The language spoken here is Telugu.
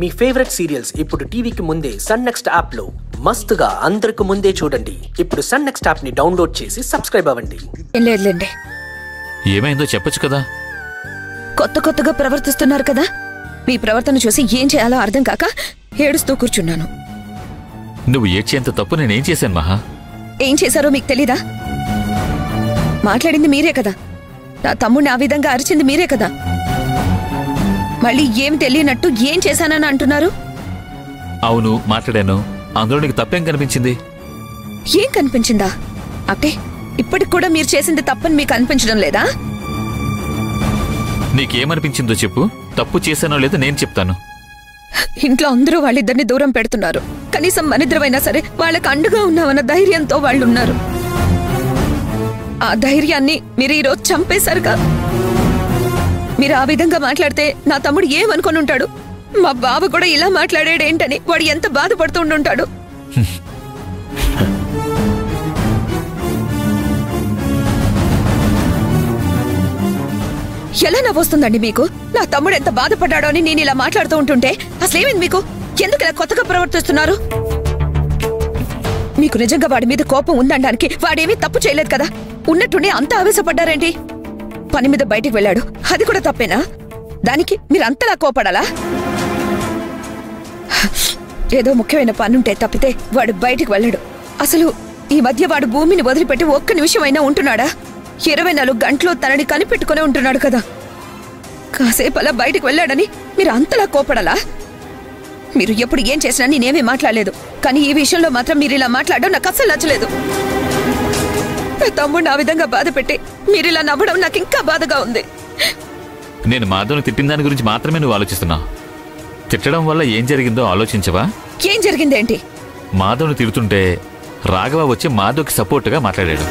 మీ ఫేవరెట్ సీరియల్స్ ఇప్పుడు టీవీకి ముందే సన్ నెక్స్ట్ యాప్ లో మస్తుగా అందరికి ముందే చూడండి. ఇప్పుడు సన్ నెక్స్ట్ యాప్ ని డౌన్లోడ్ చేసి సబ్స్క్రైబ్ అవ్వండి. లేదులేండి. ఏమైందో చెప్పొచ్చు కదా. కొత్తగా ప్రవర్తిస్తున్నారు కదా. మీ ప్రవర్తన చూసి ఏం చేయాలో అర్థం కాక ఏడుస్తూ కూర్చున్నాను. నువ్వు ఏడ్చేంత తప్పు నేనేం చేశాను మహా? ఏం చేశారో మీకు తెలీదా? మాట్లాడింది మీరే కదా. నా తమ్ముడిని ఆ విధంగా అరిచింది మీరే కదా. మళ్ళీ ఏం తెలియనట్టు ఏం చేశానని అంటున్నారు? అవును, మాట్లాడాను. అందులో నీకు తప్పేం కనిపించింది? ఏం కనిపించిందా? అంటే ఇప్పటికి కూడా మీరు చేసింది తప్పని మీకు అనిపించడం లేదా? నీకేమనిపించిందో చెప్పు. తప్పు చేశానో లేదో నేను చెప్తాను. ఇంట్లో అందరూ వాళ్ళిద్దరిని దూరం పెడుతున్నారు. కనీసం మనిద్దరమైనా సరే వాళ్ళకి అండగా ఉన్నామన్న ధైర్యంతో వాళ్ళున్నారు. ఆ ధైర్యాన్ని మీరు ఈరోజు చంపేశారుగా. మీరు ఆ విధంగా మాట్లాడితే నా తమ్ముడు ఏమనుకొని ఉంటాడు? మా బావ కూడా ఇలా మాట్లాడాడేంటని వాడు ఎంత బాధపడుతూ ఉండుంటాడు. ఎలా నవ్వొస్తుందండి మీకు? నా తమ్ముడు ఎంత బాధపడ్డాడో అని నేను ఇలా మాట్లాడుతూ ఉంటుంటే అసలేమైంది మీకు? ఎందుకు ఇలా కొత్తగా ప్రవర్తిస్తున్నారు? మీకు నిజంగా వాడి మీద కోపం ఉందనడానికి వాడేమీ తప్పు చేయలేదు కదా. ఉన్నట్టుండి అంత ఆవేశపడ్డారేంటి? పని మీద బయటికి వెళ్ళాడు, అది కూడా తప్పేనా? దానికి మీరు అంతలా కోపడాలా? ఏదో ముఖ్యమైన పనుంటే తప్పితే వాడు బయటికి వెళ్ళాడు. అసలు ఈ మధ్య వాడు భూమిని వదిలిపెట్టి ఒక్క నిమిషం అయినా ఉంటున్నాడా? 24 గంటలు తనని కనిపెట్టుకునే ఉంటున్నాడు కదా. కాసేపు అలా బయటికి వెళ్ళాడని మీరు అంతలా కోపడాలా? మీరు ఎప్పుడు ఏం చేసినా నేనేమీ మాట్లాడలేదు, కానీ ఈ విషయంలో మాత్రం మీరు ఇలా మాట్లాడడం నాకు అస్సలు నచ్చలేదు. నా తమ్ముడిని ఆ విధంగా బాధ పెట్టి మీరు ఇలా నవ్వడం నాకు ఇంకా బాధగా ఉంది. నేను మాధవ్ని తిట్టిన దాని గురించి మాత్రమే నువ్వు ఆలోచిస్తున్నావు. తిట్టడం వల్ల ఏం జరిగిందో ఆలోచించవా? ఏం జరిగిందేంటి? మాధవ్ని తిడుతుంటే రాఘవ వచ్చి మాధవ్కి సపోర్ట్గా మాట్లాడాడు.